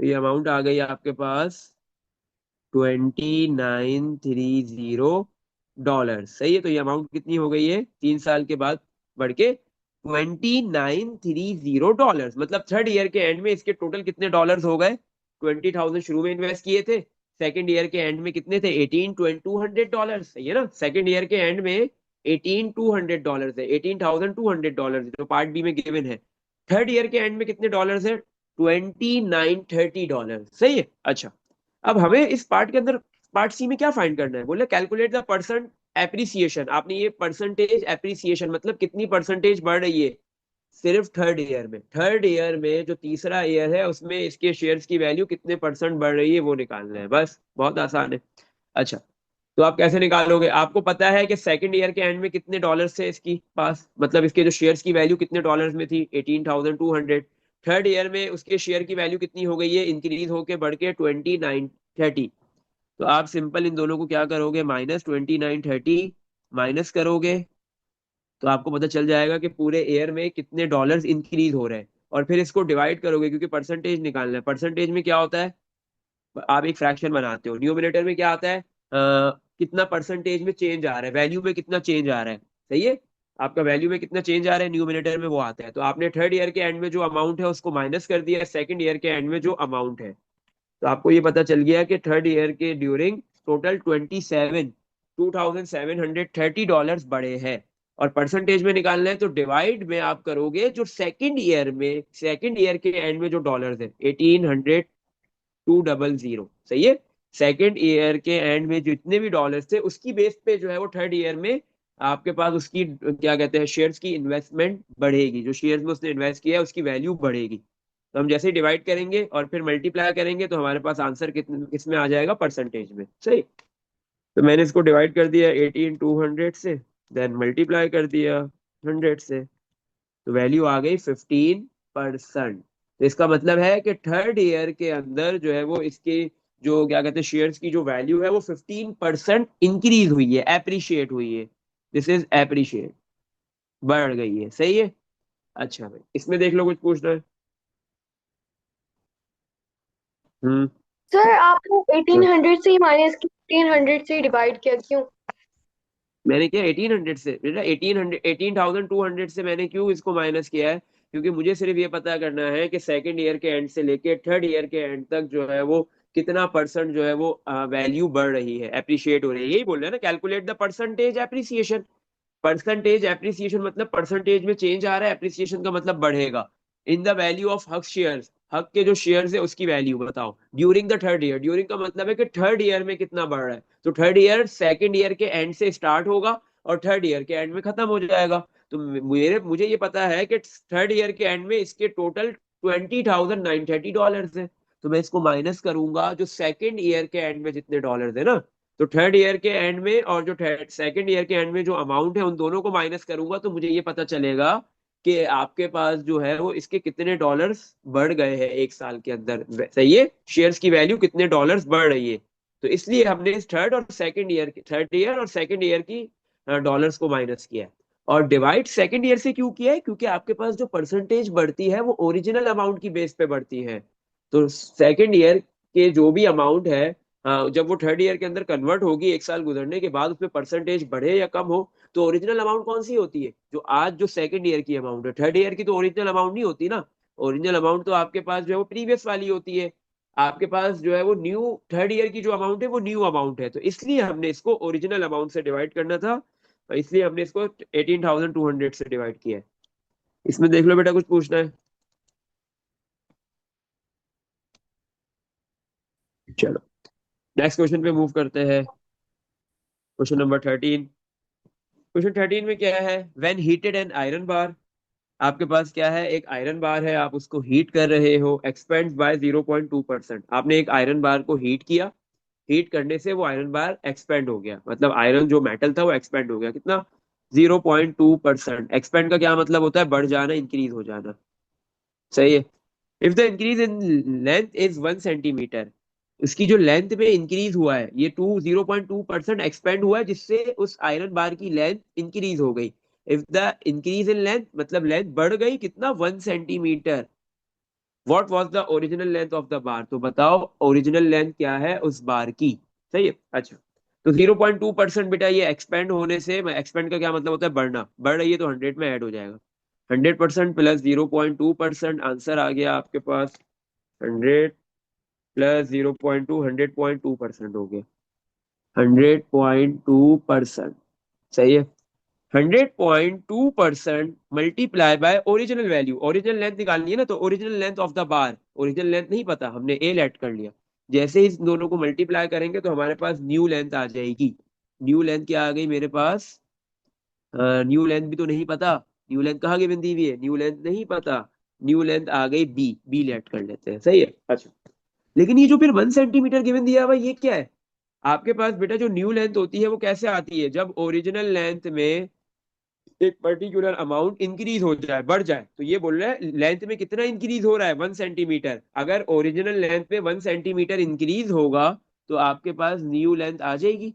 तो ये अमाउंट आ गई आपके पास 2930 डॉलर। सही है, तो ये अमाउंट कितनी हो गई है 3 साल के बाद बढ़ के 2930 डॉलर। मतलब थर्ड ईयर के एंड में इसके टोटल कितने डॉलर्स हो गए, 20,000 शुरू में इन्वेस्ट किए थे, सेकेंड ईयर के एंड में कितने थे, 18,200 सही है ना। सेकेंड ईयर के एंड में 18,200 है, 18,200 जो पार्ट बी में गिवन है। थर्ड ईयर के एंड में कितने डॉलर्स है, 2,930 सही है। अच्छा, अब हमें इस पार्ट के अंदर पार्ट सी में क्या फाइंड करना है, बोले कैलकुलेट द परसेंट एप्रिसिएशन। आपने ये परसेंटेज एप्रिसिएशन मतलब कितनी परसेंटेज बढ़ रही है सिर्फ थर्ड ईयर में। थर्ड ईयर में जो तीसरा ईयर है उसमें इसके शेयर्स की वैल्यू कितने परसेंट बढ़ रही है वो निकालना है, बस बहुत आसान है। अच्छा, तो आप कैसे निकालोगे, आपको पता है कि सेकंड ईयर के एंड में कितने डॉलर्स थे इसकी पास, मतलब इसके जो शेयर्स की वैल्यू कितने डॉलर्स में थी, 18,200। थर्ड ईयर में उसके शेयर की वैल्यू कितनी हो गई है, इंक्रीज होके बढ़ के 2,930। तो आप सिंपल इन दोनों को क्या करोगे, -2,930 माइनस करोगे, तो आपको पता चल जाएगा कि पूरे ईयर में कितने डॉलर्स इंक्रीज हो रहे हैं। और फिर इसको डिवाइड करोगे, क्योंकि परसेंटेज निकालना है। परसेंटेज में क्या होता है, आप एक फ्रैक्शन बनाते हो, न्यूमरेटर में क्या आता है, कितना परसेंटेज में चेंज आ रहा है, वैल्यू में कितना चेंज आ रहा है, सही है। आपका वैल्यू में कितना चेंज आ रहा है न्यूमरेटर में वो आता है। तो आपने थर्ड ईयर के एंड में जो अमाउंट है उसको माइनस कर दिया सेकंड ईयर के एंड में जो अमाउंट है। तो आपको ये पता चल गया कि थर्ड ईयर के ड्यूरिंग टोटल 2,730 बढ़े हैं। और परसेंटेज में निकालना है तो डिवाइड में आप करोगे जो सेकंड ईयर के एंड में जो डॉलर्स है 18,200 सही है। सेकंड ईयर के एंड में जितने भी डॉलर्स थे उसकी बेस पे जो है वो थर्ड ईयर में आपके पास उसकी क्या कहते हैं शेयर्स की इन्वेस्टमेंट बढ़ेगी, जो शेयर्स में उसने इन्वेस्ट किया है उसकी वैल्यू बढ़ेगी। तो हम जैसे ही डिवाइड करेंगे और फिर मल्टीप्लाई करेंगे तो हमारे पास आंसर कितने किसमें आ जाएगा, परसेंटेज में, सही। तो मैंने इसको डिवाइड कर दिया 18,200 से, देन मल्टीप्लाई कर दिया 100 से, तो वैल्यू आ गई 15%। तो इसका मतलब है कि थर्ड ईयर के अंदर जो है वो इसके जो क्या कहते हैं शेयर्स की जो वैल्यू है वो 15% इंक्रीज हुई है, एप्रिशिएट हुई है। दिस इज एप्रिशिएट, बढ़ गई है, सही है। अच्छा भाई, इसमें देख लो कुछ पूछना है। हम्म। सर आपने 1800 से ही माइनस की, 1800 से डिवाइड किया क्यों? मैंने किया 1800 से, बेटा 1800 18,200 से मैंने क्यों इसको माइनस किया है, क्योंकि मुझे सिर्फ ये पता करना है कि सेकंड ईयर के एंड से लेके थर्ड ईयर के एंड तक जो है वो कितना परसेंट जो है वो वैल्यू बढ़ रही है, अप्रिशिएट हो रही है, यही बोल रहे हैं ना, calculate the percentage appreciation. Percentage appreciation मतलब परसेंटेज में चेंज आ रहा है, एप्रिसिएशन का मतलब बढ़ेगा। इन द वैल्यू ऑफ हक शेयर्स, हक के जो शेयर्स है उसकी वैल्यू बताओ during the third year. During का मतलब है कि थर्ड ईयर में कितना बढ़ रहा है। तो थर्ड ईयर सेकंड ईयर के एंड से स्टार्ट होगा और थर्ड ईयर के एंड में खत्म हो जाएगा। तो मुझे ये पता है कि थर्ड ईयर के एंड में इसके टोटल 20,930 है। तो मैं इसको माइनस करूंगा जो सेकंड ईयर के एंड में जितने डॉलर है ना, तो थर्ड ईयर के एंड में और जो सेकंड ईयर के एंड में जो अमाउंट है उन दोनों को माइनस करूंगा तो मुझे ये पता चलेगा कि आपके पास जो है वो इसके कितने डॉलर्स बढ़ गए हैं एक साल के अंदर, सही है, शेयर्स की वैल्यू कितने डॉलर्स बढ़ रही है। तो इसलिए हमने इस थर्ड ईयर और सेकंड ईयर की डॉलर्स को माइनस किया है। और डिवाइड सेकंड ईयर से क्यों किया है, क्योंकि आपके पास जो परसेंटेज बढ़ती है वो ओरिजिनल अमाउंट की बेस पे बढ़ती है। तो सेकंड ईयर के जो भी अमाउंट है, जब वो थर्ड ईयर के अंदर कन्वर्ट होगी एक साल गुजरने के बाद, उसमें परसेंटेज बढ़े या कम हो, तो ओरिजिनल अमाउंट कौन सी होती है, जो आज जो सेकंड ईयर की अमाउंट है, थर्ड ईयर की तो ओरिजिनल अमाउंट नहीं होती ना। ओरिजिनल अमाउंट तो आपके पास जो है वो प्रीवियस वाली होती है। आपके पास जो है वो न्यू थर्ड ईयर की जो अमाउंट है वो न्यू अमाउंट है, तो इसलिए हमने इसको ओरिजिनल अमाउंट से डिवाइड करना था, और इसलिए हमने इसको 18,200 से डिवाइड किया है। इसमें देख लो बेटा कुछ पूछना है। चलो नेक्स्ट क्वेश्चन पे मूव करते हैं। Question number 13। क्वेश्चन 13 में क्या है, when heated an iron bar. आपके पास क्या है, एक आयरन बार है, आप उसको हीट कर रहे हो, एक्सपेंड बाय 0.2%। आपने एक आयरन बार को हीट किया, हीट करने से वो आयरन बार एक्सपेंड हो गया, मतलब आयरन जो मेटल था वो एक्सपेंड हो गया, कितना, 0.2%। एक्सपेंड का क्या मतलब होता है, बढ़ जाना, इंक्रीज हो जाना, सही है। If the increase in length is 1 centimetre, उसकी जो लेंथ में इंक्रीज हुआ है, ये 0.2% एक्सपेंड हुआ है जिससे उस आयरन बार की लेंथ इंक्रीज हो गई। If the increase in length मतलब लेंथ बढ़ गई कितना, 1 centimetre. What was the original length of the bar, तो बताओ ओरिजिनल लेंथ क्या है उस बार की, सही है। अच्छा, तो 0.2% बेटा ये एक्सपेंड होने से, एक्सपेंड का क्या मतलब होता है, बढ़ना, बढ़ रही है तो 100 में ऐड हो जाएगा। 100% प्लस 0.2%, आंसर आ गया आपके पास 100 प्लस 0.2, 100.2% हो गया, 100.2%। सही है। 100.2% multiply by original value, original length निकालनी है ना, तो original length of the bar, original length नहीं पता, हमने ए लेट कर लिया। जैसे ही इस दोनों को मल्टीप्लाई करेंगे तो हमारे पास न्यू लेंथ आ जाएगी। न्यू लेंथ क्या आ गई मेरे पास? न्यू लेंथ भी तो नहीं पता, न्यू लेंथ कहाँ गिवन दी हुई है, न्यू लेंथ नहीं पता, न्यू लेंथ आ गई बी, बी लेट कर लेते हैं। सही है। अच्छा, लेकिन ये जो फिर 1 सेंटीमीटर गिवन दिया हुआ ये क्या है? आपके पास बेटा जो न्यू लेंथ होती है वो कैसे आती है? जब ओरिजिनल लेंथ में एक पर्टिकुलर अमाउंट इंक्रीज हो जाए, बढ़ जाए, तो ये बोल रहा है लेंथ में कितना इंक्रीज हो रहा है, 1 सेंटीमीटर। अगर ओरिजिनल लेंथ में 1 सेंटीमीटर इंक्रीज होगा तो आपके पास न्यू लेंथ आ जाएगी।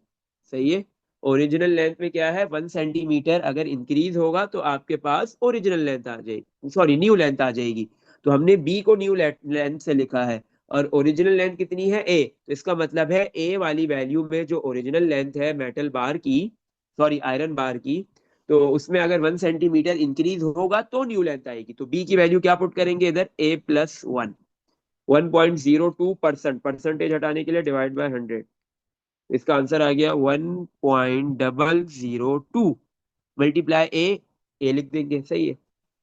सही है। ओरिजिनल लेंथ में क्या है, 1 सेंटीमीटर अगर इंक्रीज होगा तो आपके पास ओरिजिनल लेंथ आ जाएगी, सॉरी न्यू लेंथ आ जाएगी। तो हमने बी को न्यू लेंथ से लिखा है, और ओरिजिनल लेंथ कितनी है, ए, तो इसका मतलब है ए वाली वैल्यू में जो ओरिजिनल लेंथ है मेटल बार की, सॉरी आयरन बार की, तो उसमें अगर 1 सेंटीमीटर इंक्रीज होगा तो न्यू लेंथ आएगी। तो बी की वैल्यू क्या पुट करेंगे इधर, ए प्लस 1, 1.02%, परसेंटेज हटाने के लिए डिवाइड बाय 100। इसका आंसर आ गया 1.002 मल्टीप्लाई ए, ए लिख देंगे। सही है।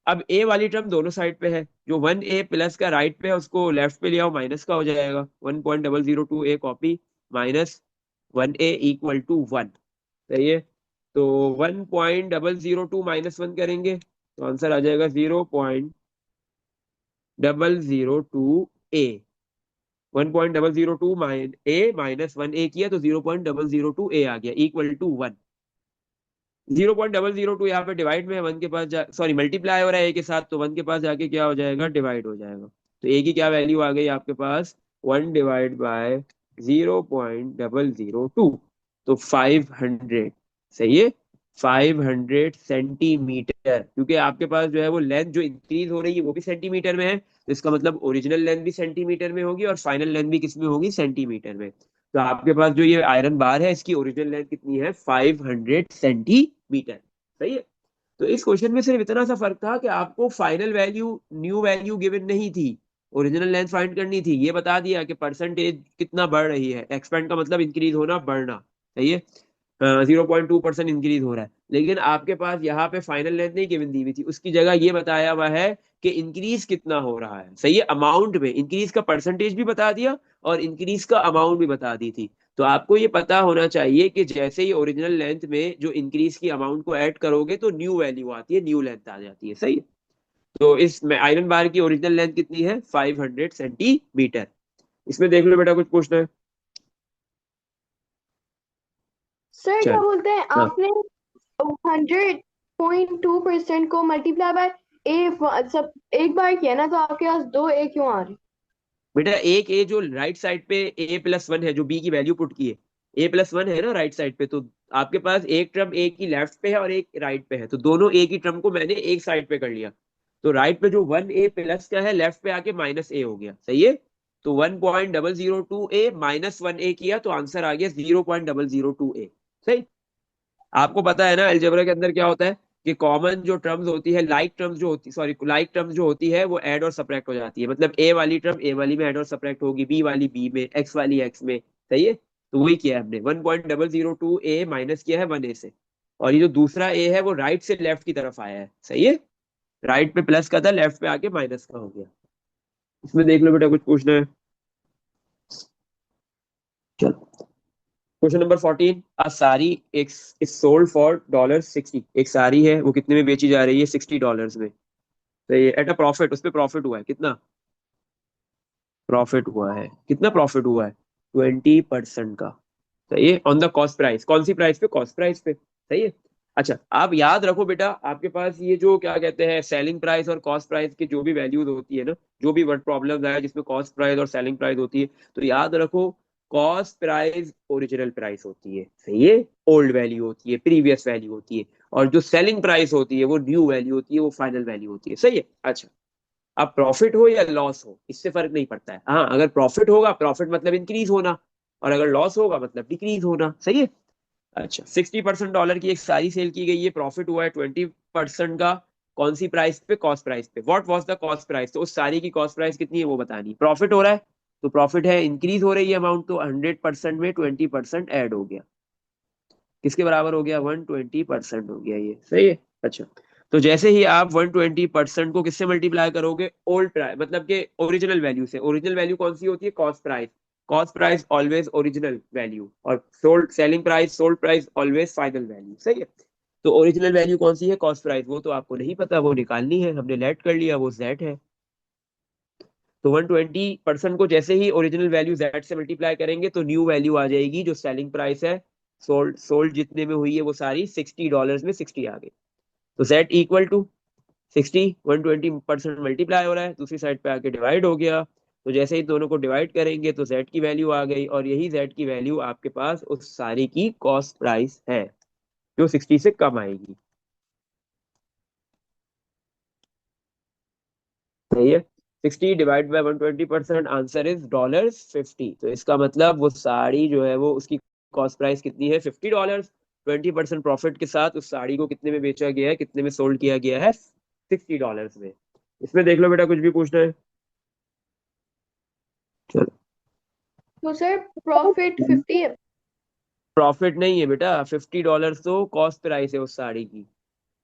अब ए वाली टर्म दोनों साइड पे है, जो 1 ए प्लस का राइट पे है उसको लेफ्ट पे ले आओ, माइनस का हो जाएगा, 1.002 a copy, minus 1 A equal to 1। सही है। तो 1.002 -1 करेंगे तो आंसर आ जाएगा 0.002 ए। 1.002 ए माइनस 1 ए किया तो 0.002 ए आ गया, इक्वल टू 1। 0.002 यहाँ पे डिवाइड में है, वन के पास जा, सॉरी मल्टीप्लाई हो रहा है ए के साथ, तो वन के पास जाके क्या हो जाएगा, डिवाइड हो जाएगा। तो ए की क्या वैल्यू आ गई आपके पास, 1/0.002, तो 500। सही है। 500 सेंटीमीटर, क्योंकि आपके पास जो है वो लेंथ जो इंक्रीज हो रही है वो भी सेंटीमीटर में है, तो इसका मतलब ओरिजिनल लेंथ भी सेंटीमीटर में होगी और फाइनल लेंथ भी किस में होगी, सेंटीमीटर में। तो आपके पास जो ये आयरन बार है इसकी ओरिजिनल लेंथ कितनी है, 500 सेंटीमीटर। सही है। तो इस क्वेश्चन में सिर्फ इतना सा फर्क था कि आपको final value, new value given नहीं थी, ओरिजिनल लेंथ फाइंड करनी थी। ये बता दिया कि परसेंटेज कितना बढ़ रही है, एक्सपेंड का मतलब इंक्रीज होना, बढ़ना। सही है। 0.2% इंक्रीज हो रहा है, लेकिन आपके पास यहाँ पे फाइनल लेंथ नहीं गिवन दी हुई थी, उसकी जगह ये बताया हुआ है कि इंक्रीज कितना हो रहा है। सही है। अमाउंट में इंक्रीज का परसेंटेज भी बता दिया और इंक्रीज का अमाउंट भी बता दी थी। तो आपको ये पता होना चाहिए कि जैसे ही ओरिजिनल लेंथ में जो इंक्रीज की अमाउंट को ऐड करोगे तो न्यू वैल्यू आती है, न्यू लेंथ आ जाती है। सही है। तो इस आयरन बार की ओरिजिनल लेंथ कितनी है, 500 सेंटीमीटर। इसमें देख लो बेटा, कुछ पूछना है? सर क्या चल। बोलते हैं हाँ। आपने 100.2% को मल्टीप्लाई बाय ए सब एक बार किया ना, तो आपके पास दो ए क्यों आ रही? बेटा एक ए जो राइट साइड पे a+1 है, जो बी की वैल्यू पुट की है, a+1 है ना राइट साइड पे, तो आपके पास एक टर्म ए की लेफ्ट पे है और एक राइट पे है, तो दोनों ए की टर्म को मैंने एक साइड पे कर लिया। तो राइट पे जो 1 ए प्लस का है, लेफ्ट पे आके माइनस ए हो गया। सही है। तो 1.002 ए -1 ए किया तो आंसर आ गया 0.002 ए। सही। आपको पता है ना अलजेब्रा के अंदर क्या होता है कि कॉमन जो टर्म्स होती है, लाइक टर्म्स जो होती, सॉरी लाइक टर्म्स जो होती है वो ऐड और सब्ट्रैक्ट हो जाती है, मतलब ए वाली टर्म ए वाली में ऐड और सब्ट्रैक्ट होगी, बी वाली बी में, एक्स वाली एक्स में। सही है। तो वही किया है हमने, 1.002 ए माइनस किया है 1 ए से, और ये जो दूसरा ए है वो राइट से लेफ्ट की तरफ आया है। सही है। राइट पे प्लस का था, लेफ्ट पे आके माइनस का हो गया। इसमें देख लो बेटा, कुछ पूछना है? चलो। क्वेश्चन नंबर 14, अ साड़ी एक इज सोल्ड फॉर $60। एक साड़ी है वो कितने में बेची जा रही है, $60 में। तो ये एट अ प्रॉफिट, उस पर प्रॉफिट हुआ है कितना, प्रॉफिट हुआ है कितना, प्रॉफिट हुआ है 20% का। सही है। ऑन द कॉस्ट प्राइस, कौन सी प्राइस पे, कॉस्ट प्राइस पे। सही है। अच्छा, आप याद रखो बेटा, आपके पास ये जो क्या कहते हैं सेलिंग प्राइस और कॉस्ट प्राइस की जो भी वैल्यूज होती है ना, जो भी वर्ड प्रॉब्लम है जिसमें कॉस्ट प्राइस और सेलिंग प्राइस होती है, तो याद रखो कॉस्ट प्राइस ओरिजिनल प्राइस होती है। सही है। ओल्ड वैल्यू होती है, प्रीवियस वैल्यू होती है, और जो सेलिंग प्राइस होती है वो न्यू वैल्यू होती है, वो फाइनल वैल्यू होती है। सही है। अच्छा, अब प्रॉफिट हो या लॉस हो इससे फर्क नहीं पड़ता है। हाँ, अगर प्रॉफिट होगा, प्रॉफिट मतलब इंक्रीज होना, और अगर लॉस होगा मतलब डिक्रीज होना। सही है। अच्छा, $60 की एक साड़ी सेल की गई है, प्रॉफिट हुआ है 20% का। कौन सी प्राइस पे, कॉस्ट प्राइस पे। What was the cost price, तो उस साड़ी की कॉस्ट प्राइस कितनी है वो बतानी, प्रॉफिट हो रहा है तो प्रॉफिट है, इंक्रीज हो रही है अमाउंट, तो 100% में 20% ऐड हो गया। किसके बराबर हो गया? 120% हो गया, ये सही है। अच्छा, तो जैसे ही आप 120% को किससे मल्टीप्लाई करोगे? ओल्ड प्राइस, मतलब कि ओरिजिनल वैल्यू से। ओरिजिनल वैल्यू कौन सी होती है? Cost price. Cost price always original value, और sold selling price, sold price always final value, सही है। तो ओरिजिनल वैल्यू कौन सी है? Cost price. वो तो आपको नहीं पता, वो निकालनी है, हमने लेट कर लिया, वो जेड है। तो 120% को जैसे ही ओरिजिनल वैल्यू जेड से मल्टीप्लाई करेंगे तो न्यू वैल्यू आ जाएगी, जो सेलिंग प्राइस है। सोल्ड सोल्ड जितने में हुई है वो सारी $60 में 60 आ गई। तो जेड इक्वल टू 60, 120% मल्टीप्लाई हो रहा है, दूसरी साइड पे आके डिवाइड हो गया। तो जैसे ही दोनों को डिवाइड करेंगे तो जेड की वैल्यू आ गई, और यही जेड की वैल्यू आपके पास उस सारी की कॉस्ट प्राइस है, जो 60 से कम आएगी। सही है। 60 डिवाइड बाय 120%, आंसर इज $50। तो इसका मतलब वो साड़ी जो है वो, उसकी कॉस्ट प्राइस कितनी है? $50। 20% प्रॉफिट के साथ उस साड़ी को कितने में बेचा गया है, कितने में सोल्ड किया गया है? $60 में। इसमें देख लो बेटा, कुछ भी पूछना है? चलो। तो सर प्रॉफिट 50 है। प्रॉफिट नहीं है बेटा, $50 तो कॉस्ट प्राइस है उस साड़ी की।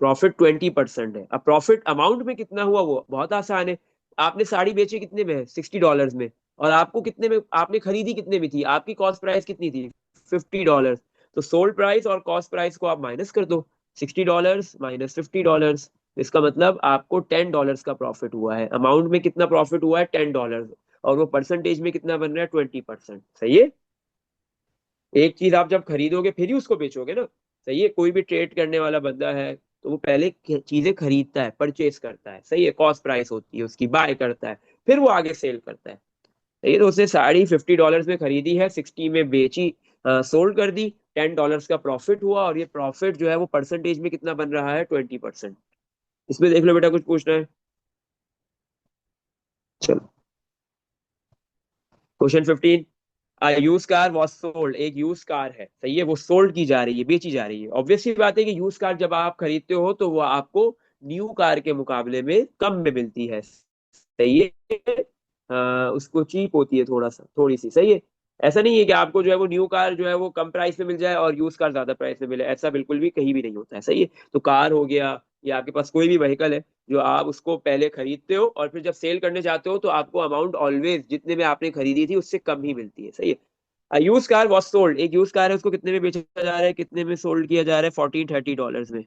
प्रॉफिट 20% है। अब प्रॉफिट अमाउंट में कितना हुआ, वो बहुत आसान है। आपने साड़ी बेची कितने में है? $60 में। और आपको कितने में, आपने खरीदी कितने में थी? आपकी कॉस्ट प्राइस कितनी थी? $50। तो सोल्ड प्राइस और कॉस्ट प्राइस को आप माइनस कर दो, $60 माइनस $50। इसका मतलब आपको $10 का प्रॉफिट हुआ है। अमाउंट में कितना प्रॉफिट हुआ है? $10। और वो परसेंटेज में कितना बन रहा है? 20%, सही है। एक चीज आप जब खरीदोगे फिर ही उसको बेचोगे ना। सही है। कोई भी ट्रेड करने वाला बंदा है तो वो पहले चीजें खरीदता है, परचेस करता है, सही है, कॉस्ट प्राइस होती है उसकी, बाय करता है, फिर वो आगे सेल करता है। सही है। तो उसने साड़ी $50 में खरीदी है, 60 में बेची, सोल्ड कर दी, $10 का प्रॉफिट हुआ, और ये प्रॉफिट जो है वो परसेंटेज में कितना बन रहा है? 20%। इसमें देख लो बेटा, कुछ पूछना है? चलो, question 15। Use car was sold, एक यूज कार है, सही है, वो सोल्ड की जा रही है, बेची जा रही है। ऑब्वियस सी बात है कि यूज कार जब आप खरीदते हो तो वो आपको न्यू कार के मुकाबले में कम में मिलती है, सही है। उसको चीप होती है थोड़ा सा, थोड़ी सी, सही है। ऐसा नहीं है कि आपको जो है वो न्यू कार जो है वो कम प्राइस में मिल जाए और यूज कार ज्यादा प्राइस में मिले, ऐसा बिल्कुल भी कहीं भी नहीं होता है, सही है। तो कार हो गया, या आपके पास कोई भी व्हीकल है जो आप उसको पहले खरीदते हो और फिर जब सेल करने जाते हो तो आपको अमाउंट ऑलवेज जितने में आपने खरीदी थी उससे कम ही मिलती है, सही है। यूज कार वॉज सोल्ड, एक यूज कार है, उसको कितने में बेचा जा रहा है, कितने में सोल्ड किया जा रहा है? $40-30 में,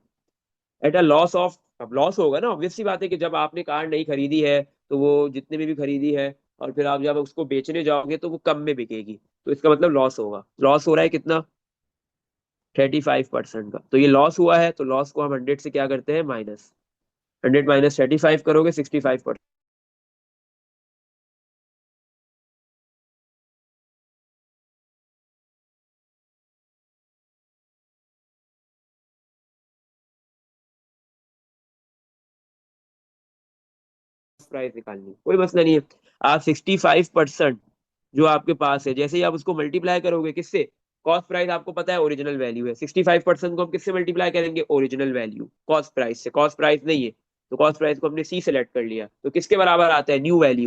एट अ लॉस ऑफ। अब लॉस होगा ना, ऑब्वियस सी बात है कि जब आपने कार नहीं खरीदी है तो वो जितने में भी खरीदी है, और फिर आप जब उसको बेचने जाओगे तो वो कम में बिकेगी, तो इसका मतलब लॉस होगा। लॉस हो रहा है कितना? 35% का। तो ये लॉस हुआ है, तो लॉस को हम 100 से क्या करते हैं? माइनस। 100 माइनस 35 करोगे, 65%। प्राइस निकालनी, कोई मसला नहीं है। आप 65% जो आपके पास है, जैसे ही आप उसको मल्टीप्लाई करोगे किससे? कॉस्ट प्राइस आपको पता है ओरिजिनल वैल्यू है, 65% को हम किससे मल्टीप्लाई करेंगे? ओरिजिनल वैल्यू, कॉस्ट प्राइस से। कॉस्ट प्राइस नहीं है तो कॉस्ट प्राइस को हमने सी सेलेक्ट कर लिया, तो किसके बराबर आता है? New value.